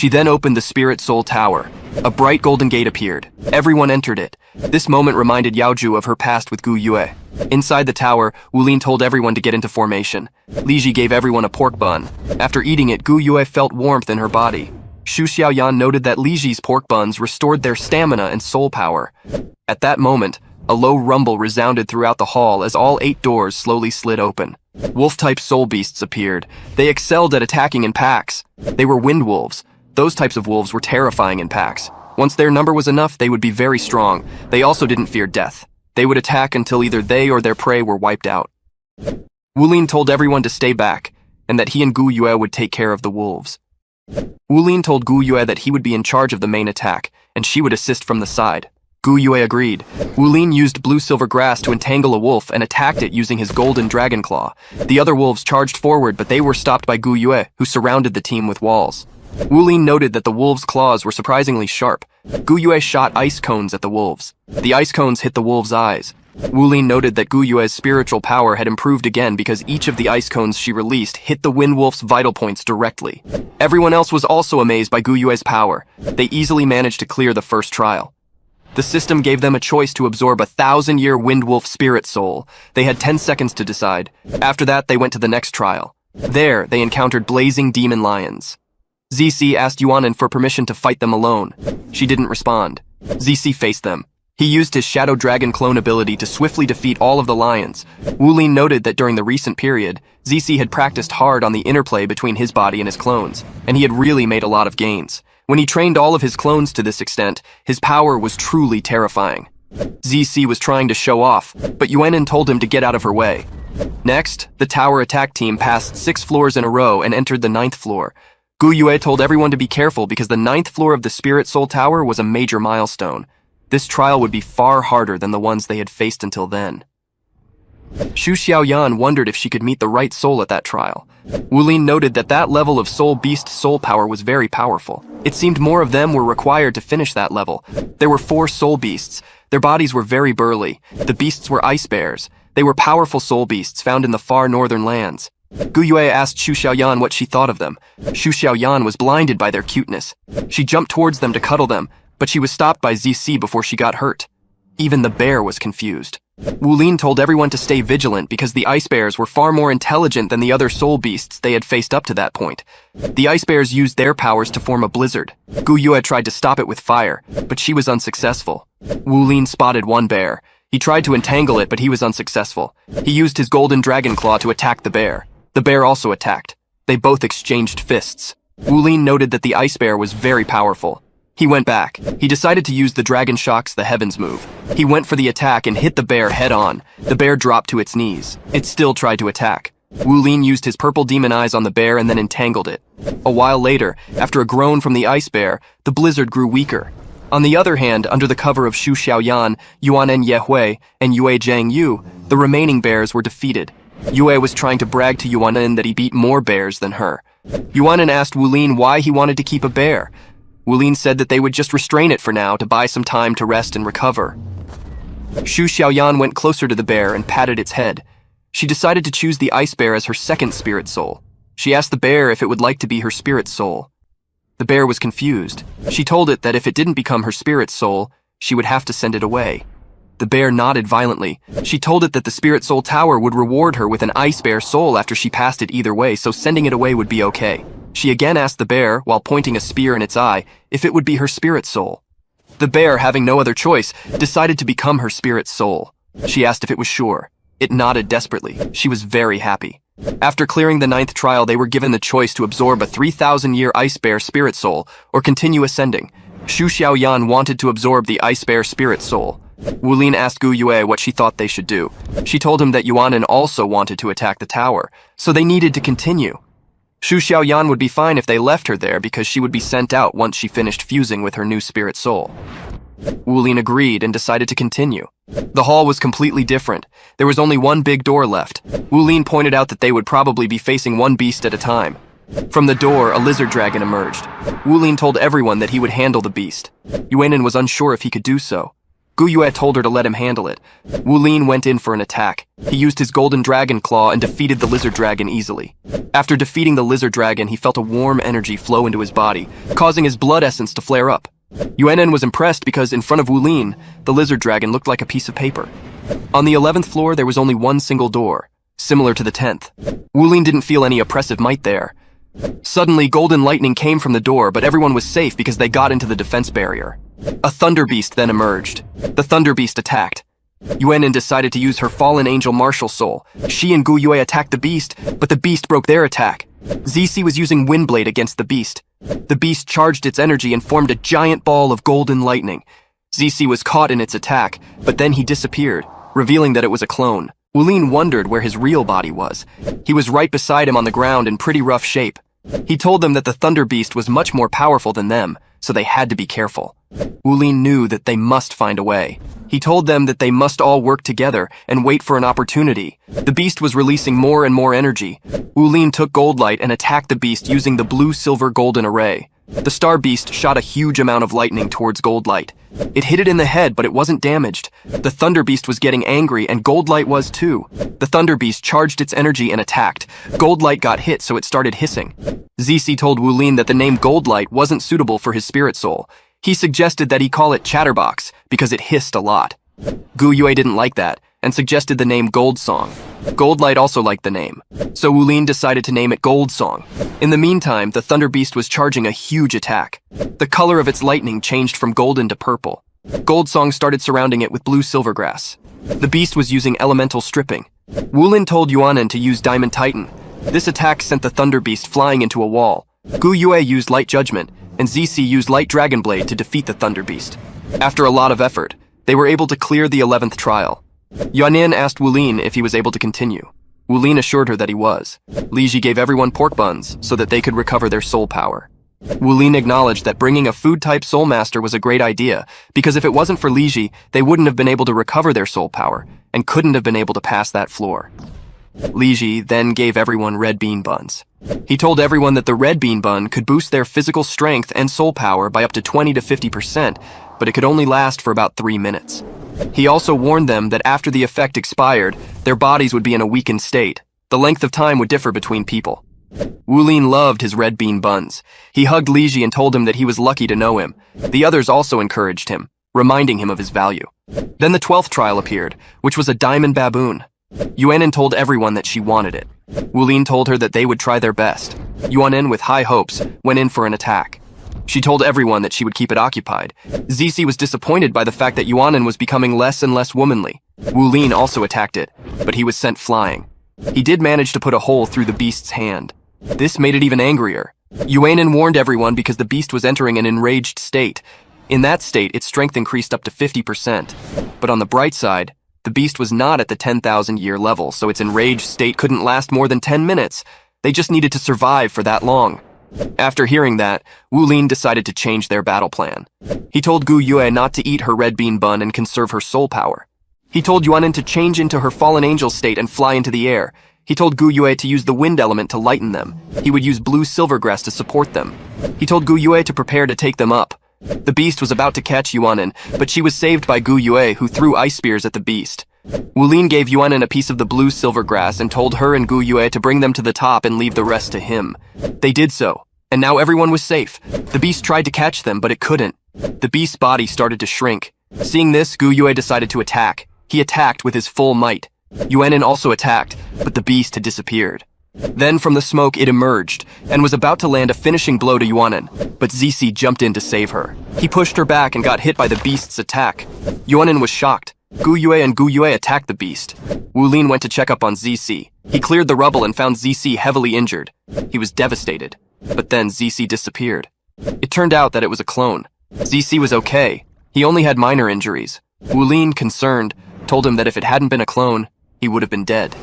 She then opened the Spirit Soul Tower. A bright golden gate appeared. Everyone entered it. This moment reminded Yaoju of her past with Gu Yue. Inside the tower, Wulin told everyone to get into formation. Li Ji gave everyone a pork bun. After eating it, Gu Yue felt warmth in her body. Xu Xiaoyan noted that Li Ji's pork buns restored their stamina and soul power. At that moment, a low rumble resounded throughout the hall as all 8 doors slowly slid open. Wolf-type soul beasts appeared. They excelled at attacking in packs. They were wind wolves. Those types of wolves were terrifying in packs. Once their number was enough, they would be very strong. They also didn't fear death. They would attack until either they or their prey were wiped out. Wulin told everyone to stay back, and that he and Gu Yue would take care of the wolves. Wulin told Gu Yue that he would be in charge of the main attack, and she would assist from the side. Gu Yue agreed. Wulin used blue-silver grass to entangle a wolf and attacked it using his golden dragon claw. The other wolves charged forward, but they were stopped by Gu Yue, who surrounded the team with walls. Wulin noted that the wolves' claws were surprisingly sharp. Gu Yue shot ice cones at the wolves. The ice cones hit the wolves' eyes. Wulin noted that Gu Yue's spiritual power had improved again because each of the ice cones she released hit the wind wolf's vital points directly. Everyone else was also amazed by Gu Yue's power. They easily managed to clear the first trial. The system gave them a choice to absorb a 1,000-year wind wolf spirit soul. They had 10 seconds to decide. After that, they went to the next trial. There, they encountered blazing demon lions. ZC asked Yuanan for permission to fight them alone. She didn't respond. ZC faced them. He used his Shadow Dragon clone ability to swiftly defeat all of the lions. Wulin noted that during the recent period, ZC had practiced hard on the interplay between his body and his clones, and he had really made a lot of gains. When he trained all of his clones to this extent, his power was truly terrifying. ZC was trying to show off, but Yuanan told him to get out of her way. Next, the tower attack team passed 6 floors in a row and entered the 9th floor. Gu Yue told everyone to be careful because the 9th floor of the Spirit Soul Tower was a major milestone. This trial would be far harder than the ones they had faced until then. Xu Xiaoyan wondered if she could meet the right soul at that trial. Wulin noted that that level of soul beast soul power was very powerful. It seemed more of them were required to finish that level. There were 4 soul beasts. Their bodies were very burly. The beasts were ice bears. They were powerful soul beasts found in the far northern lands. Gu Yue asked Xu Xiaoyan what she thought of them. Xu Xiaoyan was blinded by their cuteness. She jumped towards them to cuddle them, but she was stopped by ZC before she got hurt. Even the bear was confused. Wulin told everyone to stay vigilant because the ice bears were far more intelligent than the other soul beasts they had faced up to that point. The ice bears used their powers to form a blizzard. Gu Yue tried to stop it with fire, but she was unsuccessful. Wulin spotted one bear. He tried to entangle it, but he was unsuccessful. He used his golden dragon claw to attack the bear. The bear also attacked. They both exchanged fists. Wulin noted that the ice bear was very powerful. He went back. He decided to use the Dragon Shocks the Heavens move. He went for the attack and hit the bear head-on. The bear dropped to its knees. It still tried to attack. Wulin used his purple demon eyes on the bear and then entangled it. A while later, after a groan from the ice bear, the blizzard grew weaker. On the other hand, under the cover of Xu Xiaoyan, Yuanan Yehui, and Yue Zhangyu, the remaining bears were defeated. Yue was trying to brag to Yuanan that he beat more bears than her. Yuanan asked Wulin why he wanted to keep a bear. Wulin said that they would just restrain it for now to buy some time to rest and recover. Xu Xiaoyan went closer to the bear and patted its head. She decided to choose the ice bear as her second spirit soul. She asked the bear if it would like to be her spirit soul. The bear was confused. She told it that if it didn't become her spirit soul, she would have to send it away. The bear nodded violently. She told it that the Spirit Soul Tower would reward her with an ice bear soul after she passed it either way, so sending it away would be okay. She again asked the bear, while pointing a spear in its eye, if it would be her spirit soul. The bear, having no other choice, decided to become her spirit soul. She asked if it was sure. It nodded desperately. She was very happy. After clearing the 9th trial, they were given the choice to absorb a 3,000-year ice bear spirit soul or continue ascending. Xu Xiaoyan wanted to absorb the ice bear spirit soul. Wulin asked Gu Yue what she thought they should do. She told him that Yuanan also wanted to attack the tower, so they needed to continue. Xu Xiaoyan would be fine if they left her there because she would be sent out once she finished fusing with her new spirit soul. Wulin agreed and decided to continue. The hall was completely different. There was only one big door left. Wulin pointed out that they would probably be facing one beast at a time. From the door, a lizard dragon emerged. Wulin told everyone that he would handle the beast. Yuanan was unsure if he could do so. Gu Yue told her to let him handle it. Wu Lin went in for an attack. He used his golden dragon claw and defeated the lizard dragon easily. After defeating the lizard dragon, he felt a warm energy flow into his body, causing his blood essence to flare up. Yuanen was impressed because in front of Wu Lin, the lizard dragon looked like a piece of paper. On the 11th floor, there was only one single door, similar to the 10th. Wu Lin didn't feel any oppressive might there. Suddenly, golden lightning came from the door, but everyone was safe because they got into the defense barrier. A thunderbeast then emerged. The thunderbeast attacked. Yuanen decided to use her fallen angel martial soul. She and Gu Yue attacked the beast, but the beast broke their attack. Zici was using Windblade against the beast. The beast charged its energy and formed a giant ball of golden lightning. Zici was caught in its attack, but then he disappeared, revealing that it was a clone. Wu Lin wondered where his real body was. He was right beside him on the ground in pretty rough shape. He told them that the Thunder Beast was much more powerful than them, so they had to be careful. Wu Lin knew that they must find a way. He told them that they must all work together and wait for an opportunity. The beast was releasing more and more energy. Wu Lin took Gold Light and attacked the beast using the blue-silver-golden array. The Star Beast shot a huge amount of lightning towards Gold Light. It hit it in the head, but it wasn't damaged. The Thunder Beast was getting angry, and Gold Light was too. The Thunder Beast charged its energy and attacked. Gold Light got hit, so it started hissing. Zici told Wu Lin that the name Gold Light wasn't suitable for his spirit soul. He suggested that he call it Chatterbox, because it hissed a lot. Gu Yue didn't like that, and suggested the name Gold Song. Gold Light also liked the name, so Wu Lin decided to name it Gold Song. In the meantime, the Thunder Beast was charging a huge attack. The color of its lightning changed from golden to purple. Gold Song started surrounding it with blue-silver grass. The beast was using elemental stripping. Wu Lin told Yuanen to use Diamond Titan. This attack sent the Thunder Beast flying into a wall. Gu Yue used Light Judgment, and Zici used Light Dragon Blade to defeat the Thunder Beast. After a lot of effort, they were able to clear the 11th trial. Yuanen asked Wu Lin if he was able to continue. Wu Lin assured her that he was. Li Ji gave everyone pork buns so that they could recover their soul power. Wu Lin acknowledged that bringing a food-type soul master was a great idea, because if it wasn't for Li Ji, they wouldn't have been able to recover their soul power, and couldn't have been able to pass that floor. Li Ji then gave everyone red bean buns. He told everyone that the red bean bun could boost their physical strength and soul power by up to 20 to 50%, but it could only last for about 3 minutes. He also warned them that after the effect expired, their bodies would be in a weakened state. The length of time would differ between people. Wu Lin loved his red bean buns. He hugged Li Ji and told him that he was lucky to know him. The others also encouraged him, reminding him of his value. Then the 12th trial appeared, which was a diamond baboon. Yuanen told everyone that she wanted it. Wu Lin told her that they would try their best. Yuanen, with high hopes, went in for an attack. She told everyone that she would keep it occupied. Zici was disappointed by the fact that Yuanen was becoming less and less womanly. Wu Lin also attacked it, but he was sent flying. He did manage to put a hole through the beast's hand. This made it even angrier. Yuanen warned everyone because the beast was entering an enraged state. In that state, its strength increased up to 50%. But on the bright side, the beast was not at the 10,000-year level, so its enraged state couldn't last more than 10 minutes. They just needed to survive for that long. After hearing that, Wu Lin decided to change their battle plan. He told Gu Yue not to eat her red bean bun and conserve her soul power. He told Yuanen to change into her fallen angel state and fly into the air. He told Gu Yue to use the wind element to lighten them. He would use blue silver grass to support them. He told Gu Yue to prepare to take them up. The beast was about to catch Yuanen, but she was saved by Gu Yue, who threw ice spears at the beast. Wu Lin gave Yuanen a piece of the blue silver grass and told her and Gu Yue to bring them to the top and leave the rest to him. They did so, and now everyone was safe. The beast tried to catch them, but it couldn't. The beast's body started to shrink. Seeing this, Gu Yue decided to attack. He attacked with his full might. Yuanen also attacked, but the beast had disappeared. Then from the smoke it emerged, and was about to land a finishing blow to Yuanen, but Zici jumped in to save her. He pushed her back and got hit by the beast's attack. Yuanen was shocked. Gu Yue and Gu Yue attacked the beast. Wu Lin went to check up on Zici. He cleared the rubble and found Zici heavily injured. He was devastated. But then Zici disappeared. It turned out that it was a clone. Zici was okay. He only had minor injuries. Wu Lin, concerned, told him that if it hadn't been a clone, he would have been dead.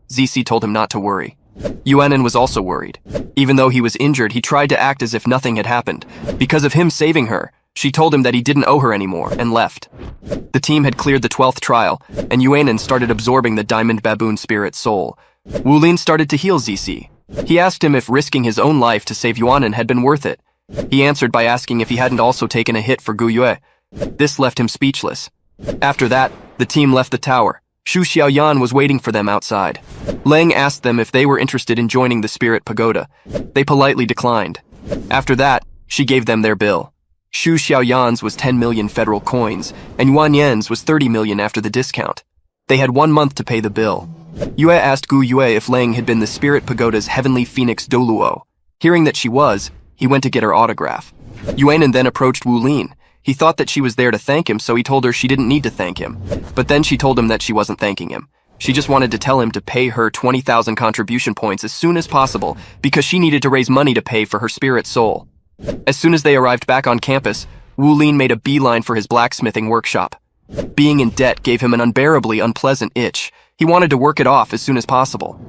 Zici told him not to worry. Yuanen was also worried. Even though he was injured, he tried to act as if nothing had happened. Because of him saving her, she told him that he didn't owe her anymore and left. The team had cleared the 12th trial, and Yuanen started absorbing the diamond baboon spirit soul. Wu Lin started to heal Zici. He asked him if risking his own life to save Yuanen had been worth it. He answered by asking if he hadn't also taken a hit for Gu Yue. This left him speechless. After that, the team left the tower. Xu Xiaoyan was waiting for them outside. Leng asked them if they were interested in joining the Spirit Pagoda. They politely declined. After that, she gave them their bill. Xu Xiaoyan's was 10 million federal coins, and Yuan Yan's was 30 million after the discount. They had 1 month to pay the bill. Yue asked Gu Yue if Leng had been the Spirit Pagoda's heavenly phoenix Doluo. Hearing that she was, he went to get her autograph. Yuanan then approached Wu Lin. He thought that she was there to thank him, so he told her she didn't need to thank him. But then she told him that she wasn't thanking him. She just wanted to tell him to pay her 20,000 contribution points as soon as possible because she needed to raise money to pay for her spirit soul. As soon as they arrived back on campus, Wu Lin made a beeline for his blacksmithing workshop. Being in debt gave him an unbearably unpleasant itch. He wanted to work it off as soon as possible.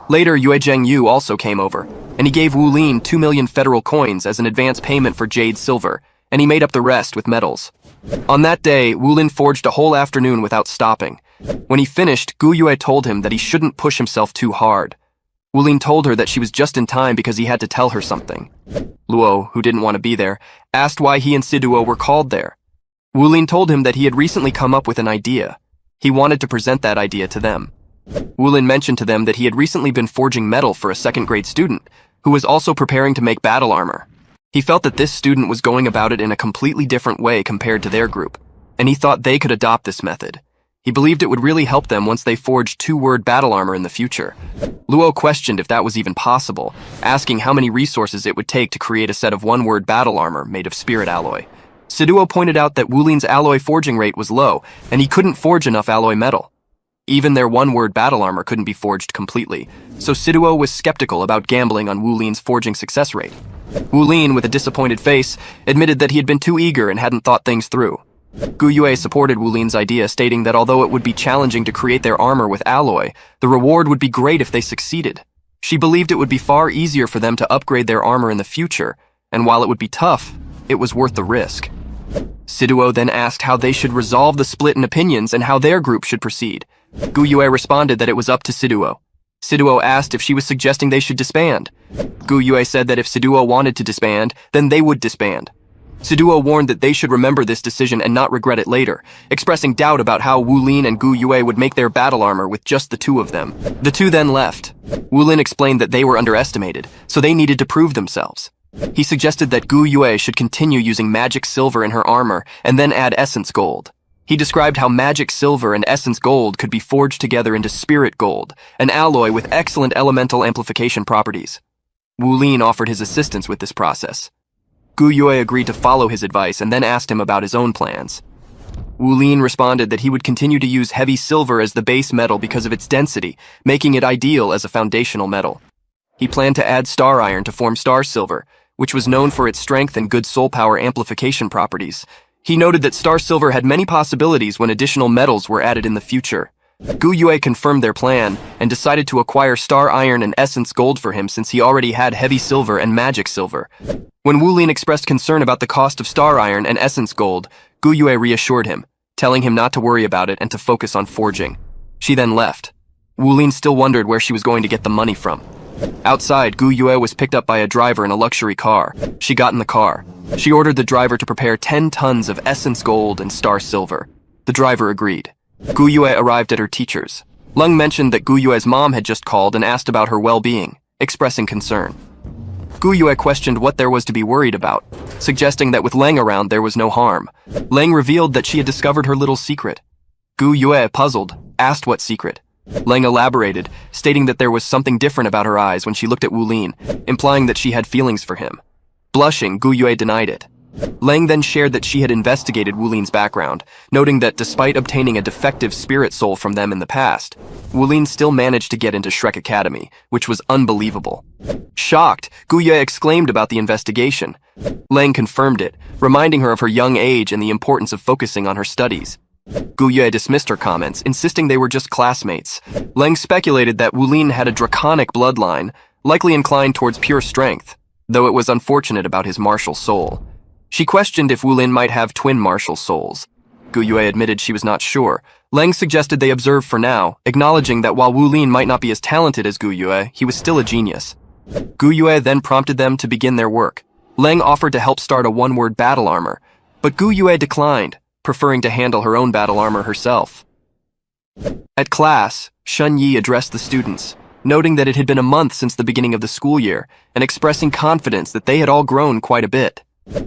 Later, Yue Zhengyu also came over, and he gave Wu Lin 2 million federal coins as an advance payment for jade silver, and he made up the rest with metals. On that day, Wu Lin forged a whole afternoon without stopping. When he finished, Gu Yue told him that he shouldn't push himself too hard. Wu Lin told her that she was just in time because he had to tell her something. Luo, who didn't want to be there, asked why he and Siduo were called there. Wu Lin told him that he had recently come up with an idea. He wanted to present that idea to them. Wu Lin mentioned to them that he had recently been forging metal for a second-grade student, who was also preparing to make battle armor. He felt that this student was going about it in a completely different way compared to their group, and he thought they could adopt this method. He believed it would really help them once they forged 2-word battle armor in the future. Luo questioned if that was even possible, asking how many resources it would take to create a set of 1-word battle armor made of spirit alloy. Siduo pointed out that Wu Lin's alloy forging rate was low, and he couldn't forge enough alloy metal. Even their 1-word battle armor couldn't be forged completely, so Siduo was skeptical about gambling on Wu Lin's forging success rate. Wu Lin, with a disappointed face, admitted that he had been too eager and hadn't thought things through. Gu Yue supported Wu Lin's idea, stating that although it would be challenging to create their armor with alloy, the reward would be great if they succeeded. She believed it would be far easier for them to upgrade their armor in the future, and while it would be tough, it was worth the risk. Siduo then asked how they should resolve the split in opinions and how their group should proceed. Gu Yue responded that it was up to Siduo. Siduo asked if she was suggesting they should disband. Gu Yue said that if Siduo wanted to disband, then they would disband. Siduo warned that they should remember this decision and not regret it later, expressing doubt about how Wu Lin and Gu Yue would make their battle armor with just the two of them. The two then left. Wu Lin explained that they were underestimated, so they needed to prove themselves. He suggested that Gu Yue should continue using magic silver in her armor and then add essence gold. He described how magic silver and essence gold could be forged together into spirit gold, an alloy with excellent elemental amplification properties. Wu Lin offered his assistance with this process. Gu Yue agreed to follow his advice and then asked him about his own plans. Wu Lin responded that he would continue to use heavy silver as the base metal because of its density, making it ideal as a foundational metal. He planned to add star iron to form star silver, which was known for its strength and good soul power amplification properties. He noted that star silver had many possibilities when additional metals were added in the future. Gu Yue confirmed their plan and decided to acquire star iron and essence gold for him since he already had heavy silver and magic silver. When Wu Lin expressed concern about the cost of star iron and essence gold, Gu Yue reassured him, telling him not to worry about it and to focus on forging. She then left. Wu Lin still wondered where she was going to get the money from. Outside, Gu Yue was picked up by a driver in a luxury car. She got in the car. She ordered the driver to prepare 10 tons of essence gold and star silver. The driver agreed. Gu Yue arrived at her teacher's. Leng mentioned that Gu Yue's mom had just called and asked about her well-being, expressing concern. Gu Yue questioned what there was to be worried about, suggesting that with Leng around there was no harm. Leng revealed that she had discovered her little secret. Gu Yue, puzzled, asked what secret. Leng elaborated, stating that there was something different about her eyes when she looked at Wu Lin, implying that she had feelings for him. Blushing, Gu Yue denied it. Leng then shared that she had investigated Wu Lin's background, noting that despite obtaining a defective spirit soul from them in the past, Wu Lin still managed to get into Shrek Academy, which was unbelievable. Shocked, Gu Yue exclaimed about the investigation. Leng confirmed it, reminding her of her young age and the importance of focusing on her studies. Gu Yue dismissed her comments, insisting they were just classmates. Leng speculated that Wu Lin had a draconic bloodline, likely inclined towards pure strength, though it was unfortunate about his martial soul. She questioned if Wu Lin might have twin martial souls. Gu Yue admitted she was not sure. Leng suggested they observe for now, acknowledging that while Wu Lin might not be as talented as Gu Yue, he was still a genius. Gu Yue then prompted them to begin their work. Leng offered to help start a 1-word battle armor, but Gu Yue declined, preferring to handle her own battle armor herself. At class, Shun Yi addressed the students, noting that it had been a month since the beginning of the school year and expressing confidence that they had all grown quite a bit.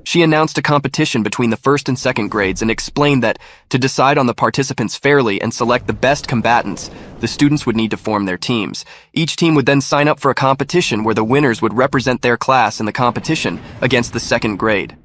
She announced a competition between the first and second grades and explained that, to decide on the participants fairly and select the best combatants, the students would need to form their teams. Each team would then sign up for a competition where the winners would represent their class in the competition against the second grade.